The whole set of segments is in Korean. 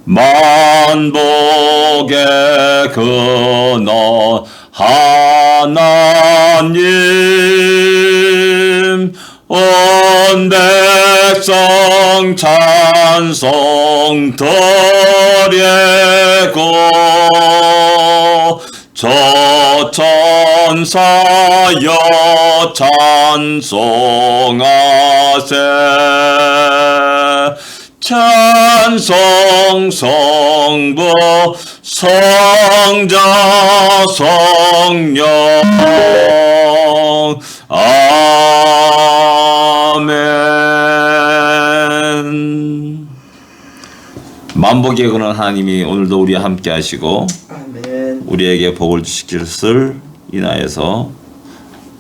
만복의 근원 하나님, 온 백성 찬송 드리고 저 천사여 찬송하세. 찬송 성부 성자 성령 아멘. 만복의 근원 하나님이 오늘도 우리와 함께 하시고 아멘. 우리에게 복을 주실 것을 인하여서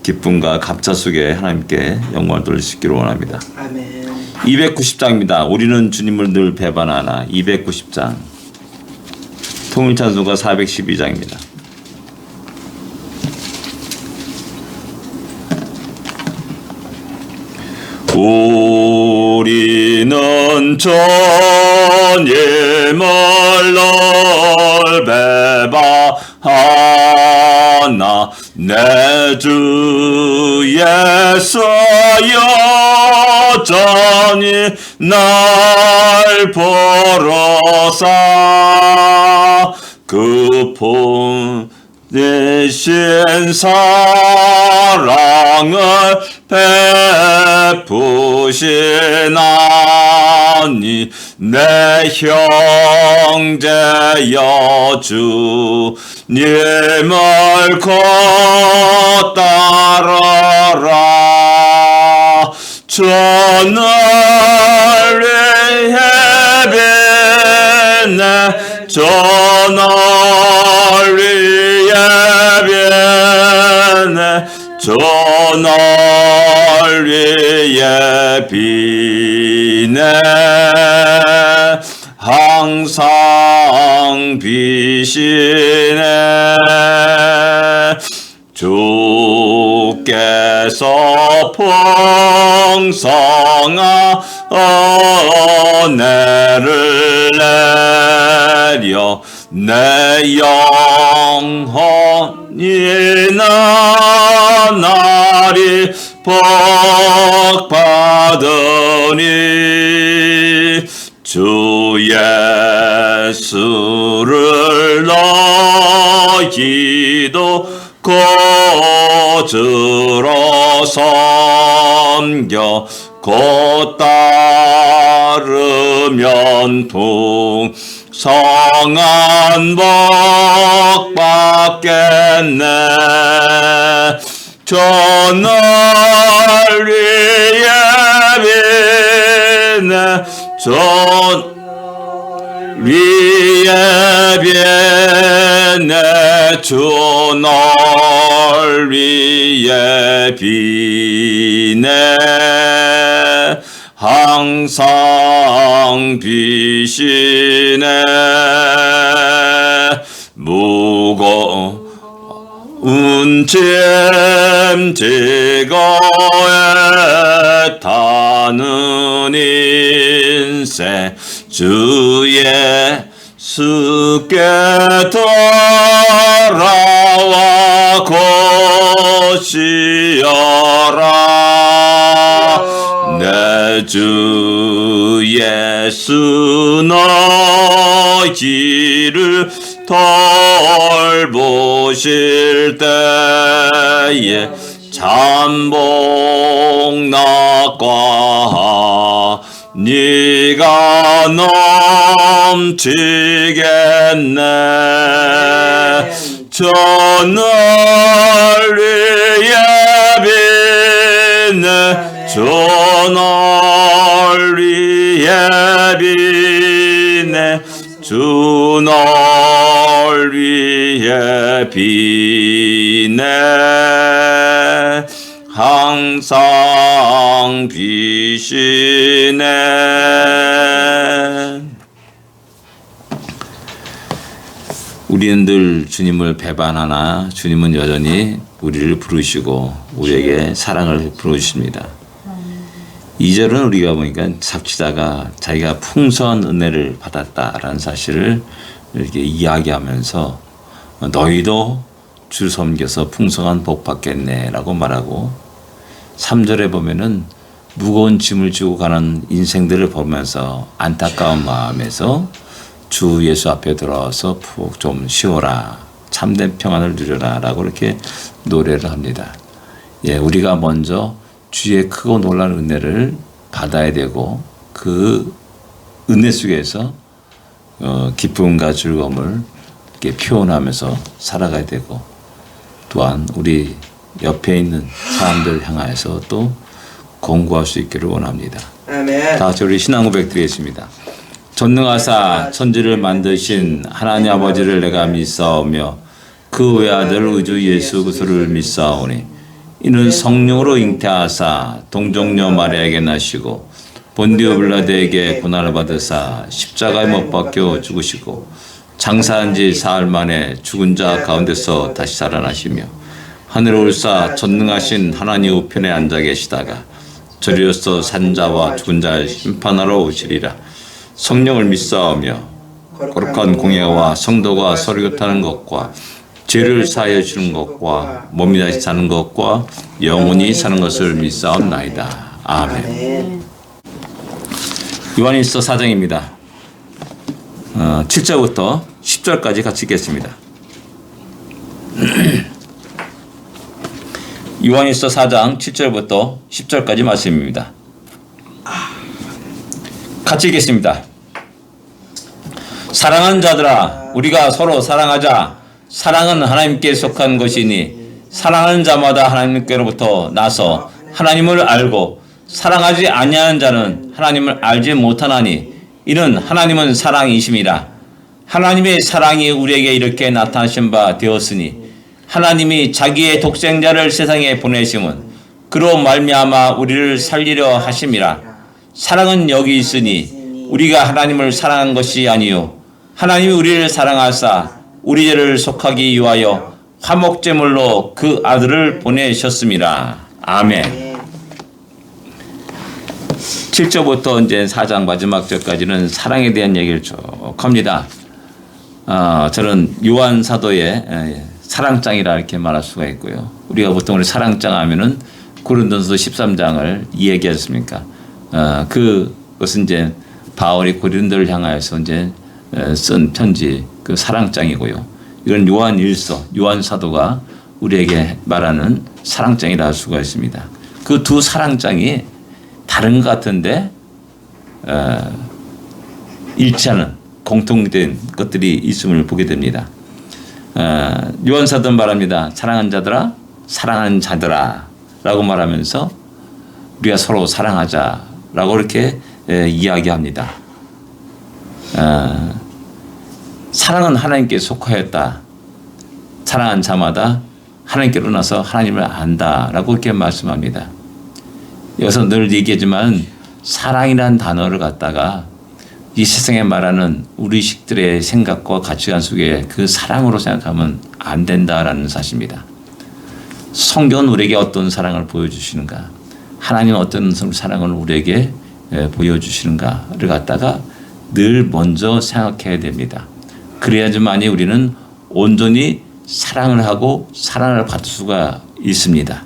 기쁨과 감사 속에 하나님께 영광을 돌리시기를 원합니다. 아멘. 290장입니다. 우리는 주님을 늘 배반하나. 290장. 통일찬송가 412장입니다. 우리는 주님을 늘 배반하나. 내 주 예수 여전히 날 보러사 그 품 대신 사랑을 베푸시나니 내 형제여 주님을 곧 따르라. 주는 위해 비네 주는 위해 비네 주는 위해 비네 항상 비시네. 주께서 풍성한 은혜를 내려 내 영혼이 나날이 복 받으니 주 예수를 너희도 고주로 섬겨 곧 따르면 풍성한 복 받겠네. 주는 위해 비네 주 위에 비네 주 널 위에 비네 항상 비시네. 무거운 짐 지고에 타는 인생 주 예수께 돌아와 고시어라. 내 주 예수 너희를 돌보실 때에 잠복 낙과 네가 넘치겠네. 저널 위해 비네 저널 위해 비네 주널 위해 비네 항상 비시네. 우리는 늘 주님을 배반하나 주님은 여전히 우리를 부르시고 우리에게 사랑을 부르십니다. 2절은 우리가 보니까 작지자가 자기가 풍성한 은혜를 받았다라는 사실을 이렇게 이야기하면서 너희도 주 섬겨서 풍성한 복 받겠네라고 말하고, 3절에 보면은 무거운 짐을 지고 가는 인생들을 보면서 안타까운 마음에서 주 예수 앞에 들어와서 푹 좀 쉬어라, 참된 평안을 누려라 라고 이렇게 노래를 합니다. 예, 우리가 먼저 주의 크고 놀라운 은혜를 받아야 되고, 그 은혜 속에서 기쁨과 즐거움을 이렇게 표현하면서 살아가야 되고, 또한 우리 옆에 있는 사람들 향하여서 또 공부할 수 있기를 원합니다. 아멘. 다 같이 우리 신앙 고백 드리겠습니다. 전능하사 천지를 만드신 하나님 아버지를 내가 믿사오며 그 외아들 우주 예수 그리스도를 믿사오니 이는 성령으로 잉태하사 동정녀 마리아에게 나시고 본디오 빌라도에게 고난을 받으사 십자가에 못 박혀 죽으시고 장사한 지 사흘 만에 죽은 자 가운데서 다시 살아나시며 하늘에 올사 전능하신 하나님 우편에 앉아 계시다가 저리로서 산자와 죽은 자를 심판하러 오시리라. 성령을 믿사오며 거룩한 공예와 성도가 서로 교통하는 것과 죄를 사하여 주는 것과 몸이 다시 사는 것과 영원히 사는 것을 믿사옵나이다. 아멘. 요한일서 4장입니다. 7절부터 10절까지 같이 읽겠습니다. 요한일서 4장 7절부터 10절까지 말씀입니다. 같이 읽겠습니다. 사랑하는 자들아, 우리가 서로 사랑하자. 사랑은 하나님께 속한 것이니 사랑하는 자마다 하나님께로부터 나서 하나님을 알고 사랑하지 아니하는 자는 하나님을 알지 못하나니 이는 하나님은 사랑이심이라. 하나님의 사랑이 우리에게 이렇게 나타나신 바 되었으니 하나님이 자기의 독생자를 세상에 보내심은 그로 말미암아 우리를 살리려 하심이라. 사랑은 여기 있으니 우리가 하나님을 사랑한 것이 아니요 하나님이 우리를 사랑하사 우리 죄를 속하기 위하여 화목제물로 그 아들을 보내셨습니다. 아멘. 7절부터 이제 4장 마지막 절까지는 사랑에 대한 얘기를 쭉 합니다. 저는 요한 사도의 사랑장이라 이렇게 말할 수가 있고요. 우리가 보통 우리 사랑장 하면은 고린도서 13장을 얘기했습니까? 그것은 이제 바울이 고린도를 향하여서 이제 쓴 편지, 그 사랑장이고요. 이건 요한일서, 요한 사도가 우리에게 말하는 사랑장이라 할 수가 있습니다. 그 두 사랑장이 다른 것 같은데 일치하는 공통된 것들이 있음을 보게 됩니다. 요한 사도는 말합니다. 사랑하는 자들아, 사랑하는 자들아 라고 말하면서 우리가 서로 사랑하자라고 이렇게 이야기합니다. 사랑은 하나님께 속하였다. 사랑한 자마다 하나님께로 나서 하나님을 안다라고 이렇게 말씀합니다. 여기서 늘 얘기하지만 사랑이라는 단어를 갖다가 이 세상에 말하는 우리식들의 생각과 가치관 속에 그 사랑으로 생각하면 안 된다라는 사실입니다. 성경은 우리에게 어떤 사랑을 보여주시는가, 하나님은 어떤 사랑을 우리에게 보여주시는가를 갖다가 늘 먼저 생각해야 됩니다. 그래야지만이 우리는 온전히 사랑을 하고 사랑을 받을 수가 있습니다.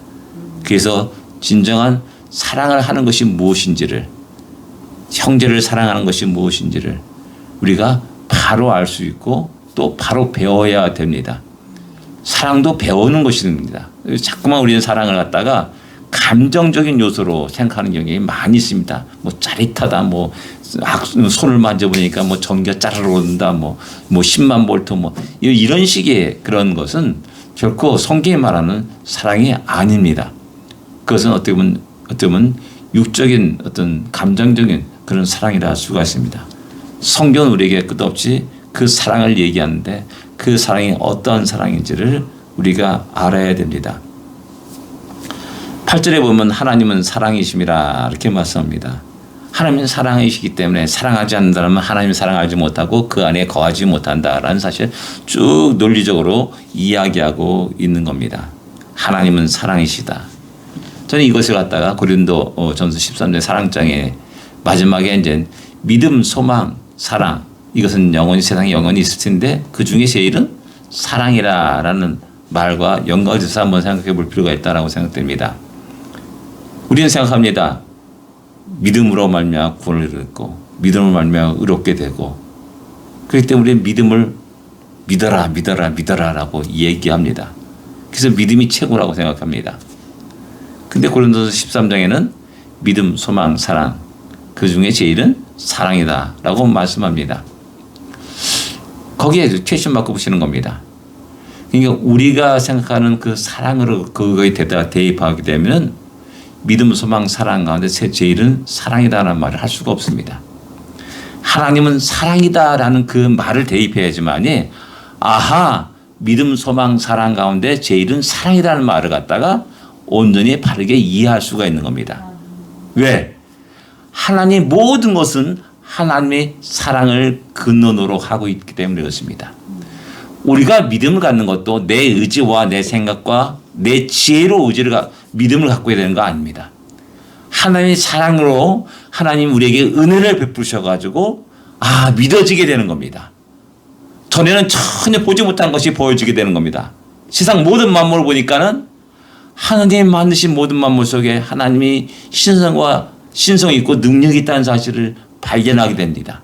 그래서 진정한 사랑을 하는 것이 무엇인지를, 형제를 사랑하는 것이 무엇인지를 우리가 바로 알 수 있고 또 바로 배워야 됩니다. 사랑도 배우는 것입니다. 자꾸만 우리는 사랑을 갖다가 감정적인 요소로 생각하는 경향이 많이 있습니다. 뭐 짜릿하다, 뭐 손을 만져보니까 뭐 전기가 짜르르 오른다, 뭐 10만 볼트, 뭐 이런 식의 그런 것은 결코 성경이 말하는 사랑이 아닙니다. 그것은 어떻게 보면 육적인 어떤 감정적인 그런 사랑이라 할 수가 있습니다. 성경은 우리에게 끝없이 그 사랑을 얘기하는데 그 사랑이 어떠한 사랑인지를 우리가 알아야 됩니다. 8절에 보면 하나님은 사랑이심이라 이렇게 말씀합니다. 하나님은 사랑이시기 때문에 사랑하지 않는다면 하나님을 사랑하지 못하고 그 안에 거하지 못한다라는 사실 쭉 논리적으로 이야기하고 있는 겁니다. 하나님은 사랑이시다. 저는 이것을 갖다가 고린도 전서 13장 사랑장에 마지막에 이제 믿음, 소망, 사랑, 이것은 영원히 세상에 영원히 있을 텐데 그 중에 제일은 사랑이라라는 말과 연관해서 한번 생각해 볼 필요가 있다라고 생각됩니다. 우리는 생각합니다. 믿음으로 말미암아 구원을 얻고 믿음으로 말미암아 의롭게 되고 그렇기 때문에 우리는 믿음을 믿어라 믿어라 믿어라라고 얘기합니다. 그래서 믿음이 최고라고 생각합니다. 근데 고린도서 13장에는 믿음, 소망, 사랑 그 중에 제일은 사랑이다라고 말씀합니다. 거기에 퀘스천 마크 붙이는 겁니다. 그러니까 우리가 생각하는 그 사랑으로 그거에 대입하게 되면 믿음, 소망, 사랑 가운데 제일은 사랑이다라는 말을 할 수가 없습니다. 하나님은 사랑이다라는 그 말을 대입해야지만이 아하 믿음, 소망, 사랑 가운데 제일은 사랑이라는 말을 갖다가 온전히 바르게 이해할 수가 있는 겁니다. 왜? 하나님 모든 것은 하나님의 사랑을 근원으로 하고 있기 때문에 그렇습니다. 우리가 믿음을 갖는 것도 내 의지와 내 생각과 내 지혜로 믿음을 갖고 있어야 되는 거 아닙니다. 하나님의 사랑으로 하나님 우리에게 은혜를 베푸셔가지고 믿어지게 되는 겁니다. 전에는 전혀 보지 못한 것이 보여지게 되는 겁니다. 세상 모든 만물을 보니까는 하나님이 만드신 모든 만물 속에 하나님이 신성이 있고 능력이 있다는 사실을 발견하게 됩니다.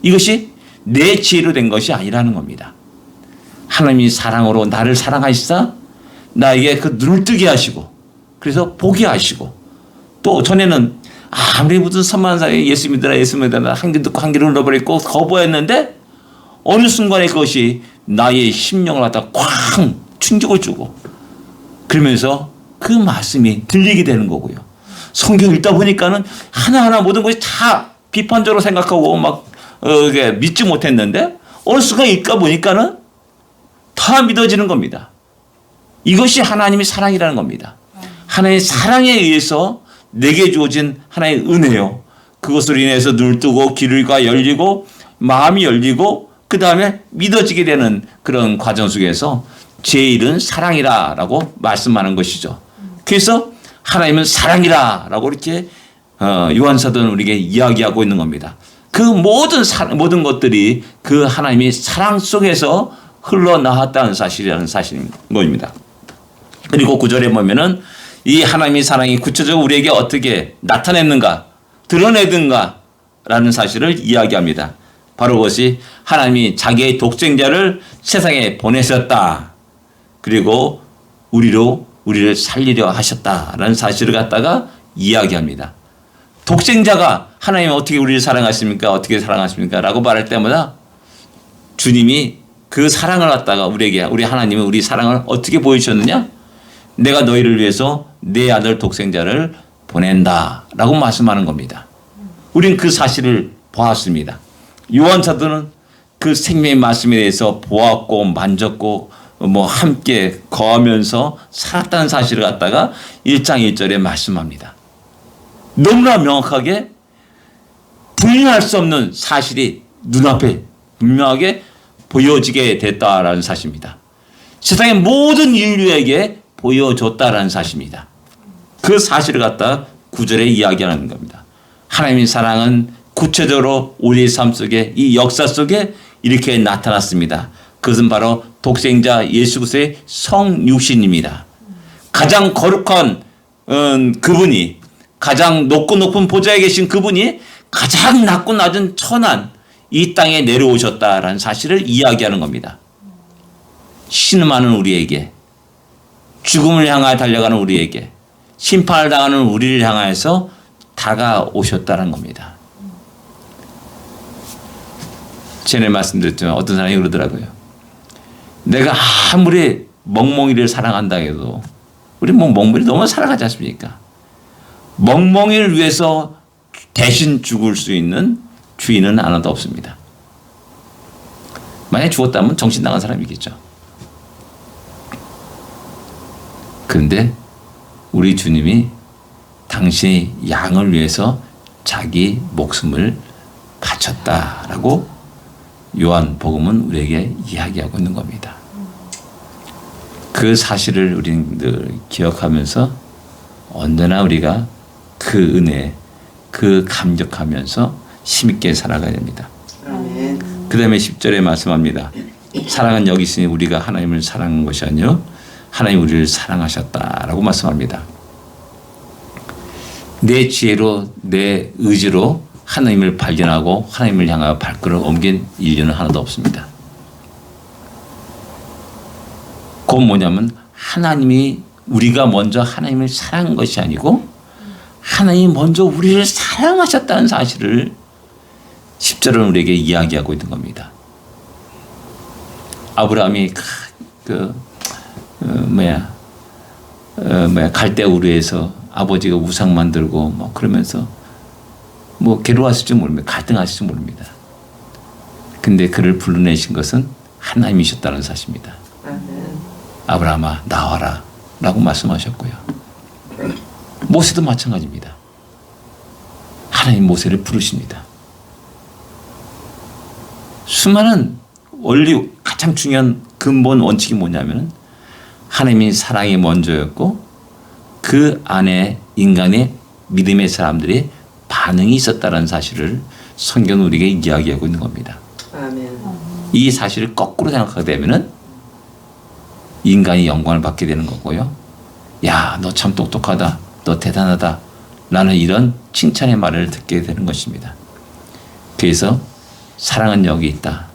이것이 내 지혜로 된 것이 아니라는 겁니다. 하나님이 사랑으로 나를 사랑하시사 나에게 그 눈을 뜨게 하시고 그래서 보게 하시고 또 전에는 아무리 무슨 선만사에 예수 믿으라 한 귀 듣고 한 귀를 흘러버렸고 거부했는데 어느 순간에 그것이 나의 심령을 갖다 쾅 충격을 주고 그러면서 그 말씀이 들리게 되는 거고요. 성경 읽다 보니까는 하나하나 모든 것이 다 비판적으로 생각하고 믿지 못했는데 어느 순간 읽다 보니까는 다 믿어지는 겁니다. 이것이 하나님의 사랑이라는 겁니다. 하나님의 사랑에 의해서 내게 주어진 하나의 은혜요. 그것으로 인해서 눈을 뜨고 귀가 열리고 마음이 열리고 그 다음에 믿어지게 되는 그런 과정 속에서 제일은 사랑이라라고 말씀하는 것이죠. 그래서 하나님은 사랑이라라고 이렇게 요한사도는 우리에게 이야기하고 있는 겁니다. 그 모든 것들이 그 하나님의 사랑 속에서 흘러나왔다는 사실이라는 사실인 겁니다. 그리고 9절에 보면은 이 하나님의 사랑이 구체적으로 우리에게 어떻게 나타냈는가, 드러내든가라는 사실을 이야기합니다. 바로 그것이 하나님이 자기의 독생자를 세상에 보내셨다. 그리고 우리를 살리려 하셨다라는 사실을 갖다가 이야기합니다. 독생자가 하나님이 어떻게 우리를 사랑하십니까? 어떻게 사랑하십니까? 라고 말할 때마다 주님이 그 사랑을 갖다가 우리 하나님은 우리 사랑을 어떻게 보여주셨느냐? 내가 너희를 위해서 내 아들 독생자를 보낸다 라고 말씀하는 겁니다. 우리는 그 사실을 보았습니다. 요한사도는 그 생명의 말씀에 대해서 보았고 만졌고 함께 거하면서 살았다는 사실을 갖다가 1장 1절에 말씀합니다. 너무나 명확하게 부인할 수 없는 사실이 눈앞에 분명하게 보여지게 됐다라는 사실입니다. 세상의 모든 인류에게 보여줬다라는 사실입니다. 그 사실을 갖다 9절에 이야기하는 겁니다. 하나님의 사랑은 구체적으로 우리의 삶 속에 이 역사 속에 이렇게 나타났습니다. 그것은 바로 독생자 예수 그리스도의 성육신입니다. 가장 거룩한 그분이 가장 높은 보좌에 계신 그분이 가장 낮고 낮은 천한 이 땅에 내려오셨다라는 사실을 이야기하는 겁니다. 신음하는 우리에게 죽음을 향하여 달려가는 우리에게 심판을 당하는 우리를 향하여서 다가오셨다는 겁니다. 전에 말씀드렸지만 어떤 사람이 그러더라고요. 내가 아무리 멍멍이를 사랑한다 해도 우리 멍멍이를 너무 사랑하지 않습니까? 멍멍이를 위해서 대신 죽을 수 있는 주인은 하나도 없습니다. 만약 죽었다면 정신 나간 사람이겠죠. 그런데 우리 주님이 당신의 양을 위해서 자기 목숨을 바쳤다라고 요한복음은 우리에게 이야기하고 있는 겁니다. 그 사실을 우리는 늘 기억하면서 언제나 우리가 그 은혜, 그 감격하면서 힘있게 살아가야 됩니다. 그 다음에 10절에 말씀합니다. 사랑은 여기 있으니 우리가 하나님을 사랑한 것이 아니요 하나님 우리를 사랑하셨다라고 말씀합니다. 내 지혜로 내 의지로 하나님을 발견하고 하나님을 향하여 발걸음을 옮긴 인류는 하나도 없습니다. 그건 뭐냐면 하나님이 우리가 먼저 하나님을 사랑한 것이 아니고 하나님이 먼저 우리를 사랑하셨다는 사실을 10절은 우리에게 이야기하고 있는 겁니다. 아브라함이 갈대 우르에서 아버지가 우상 만들고 뭐 그러면서 뭐 괴로웠을지 모릅니다. 갈등하실지 모릅니다. 근데 그를 불러내신 것은 하나님이셨다는 사실입니다. 아브라함아 나와라 라고 말씀하셨고요. 모세도 마찬가지입니다. 하나님 모세를 부르십니다. 수많은 원리 가장 중요한 근본 원칙이 뭐냐면 하나님이 사랑이 먼저였고 그 안에 인간의 믿음의 사람들의 반응이 있었다는 사실을 성경은 우리에게 이야기하고 있는 겁니다. 아멘. 이 사실을 거꾸로 생각하게 되면은 인간이 영광을 받게 되는 거고요. 야, 너 참 똑똑하다. 너 대단하다. 라는 이런 칭찬의 말을 듣게 되는 것입니다. 그래서 사랑은 여기 있다.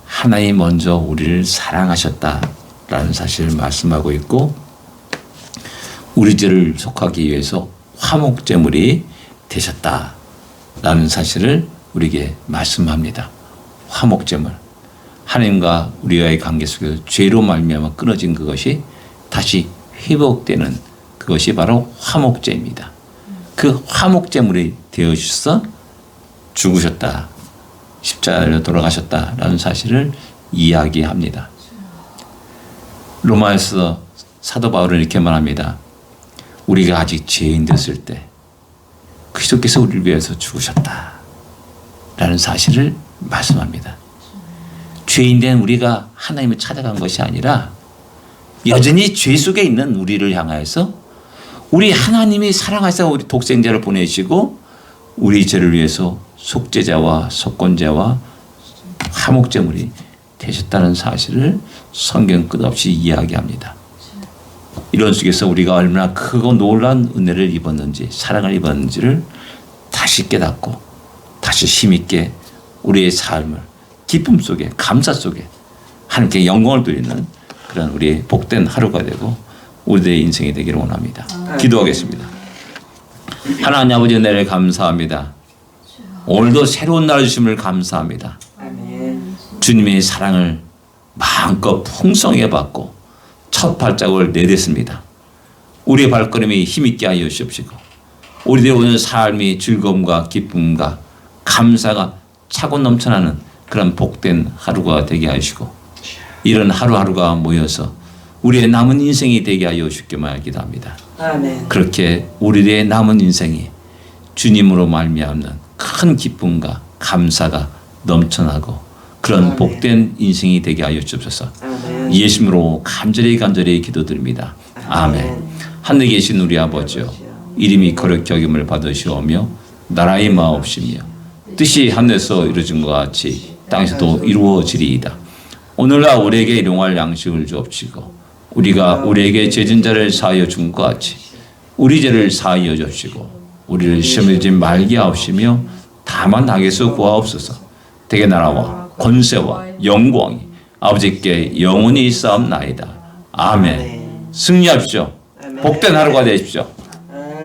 하나님이 먼저 우리를 사랑하셨다라는 사실을 말씀하고 있고 우리 죄를 속하기 위해서 화목제물이 되셨다라는 사실을 우리에게 말씀합니다. 화목제물. 하나님과 우리와의 관계 속에서 죄로 말미암아 끊어진 그것이 다시 회복되는 그것이 바로 화목제입니다. 그 화목제물이 되어주셔서 죽으셨다. 십자가로 돌아가셨다라는 사실을 이야기합니다. 로마에서 사도 바울은 이렇게 말합니다. 우리가 아직 죄인 됐을 때 그리스도께서 우리를 위해서 죽으셨다라는 사실을 말씀합니다. 죄인 된 우리가 하나님을 찾아간 것이 아니라 여전히 죄 속에 있는 우리를 향하여서 우리 하나님이 사랑하셔서 우리 독생자를 보내시고 우리 죄를 위해서 속죄자와 속건자와 화목제물이 되셨다는 사실을 성경 끝없이 이야기합니다. 이런 속에서 우리가 얼마나 크고 놀라운 은혜를 입었는지 사랑을 입었는지를 다시 깨닫고 다시 힘있게 우리의 삶을 기쁨 속에 감사 속에 하나님께 영광을 돌리는 그런 우리의 복된 하루가 되고 우리의 인생이 되기를 원합니다. 기도하겠습니다. 하나님 아버지 은혜를 감사합니다. 오늘도 새로운 날 주심을 감사합니다. 주님의 사랑을 마음껏 풍성하게 받고 첫 발자국을 내딛습니다. 우리의 발걸음이 힘있게 하여 주시옵시고 우리들의 오늘 삶이 즐거움과 기쁨과 감사가 차고 넘쳐나는 그런 복된 하루가 되게 하시고 이런 하루하루가 모여서 우리의 남은 인생이 되게 하여 주시기만 기도합니다. 아멘. 그렇게 우리의 남은 인생이 주님으로 말미암는 큰 기쁨과 감사가 넘쳐나고 그런 아멘. 복된 인생이 되게 하여 주옵소서. 아멘. 예수님으로 간절히 기도드립니다. 아멘. 하늘에 계신 우리 아버지요 이름이 거룩히 여김을 받으시오며 나라의 마옵시며 뜻이 하늘에서 이루어진 것 같이 땅에서도 이루어지리이다. 오늘날 우리에게 일용할 양식을 주옵시고 우리가 우리에게 죄진 자를 사하여 준 것 같이 우리 죄를 사하여 주옵시고 우리를 시험에 들지 말게 하옵시며 다만 악에서 구하옵소서. 대개 나라와 권세와 영광이 아버지께 영원히 있사옵나이다. 아멘. 승리하십시오. 복된 하루가 되십시오.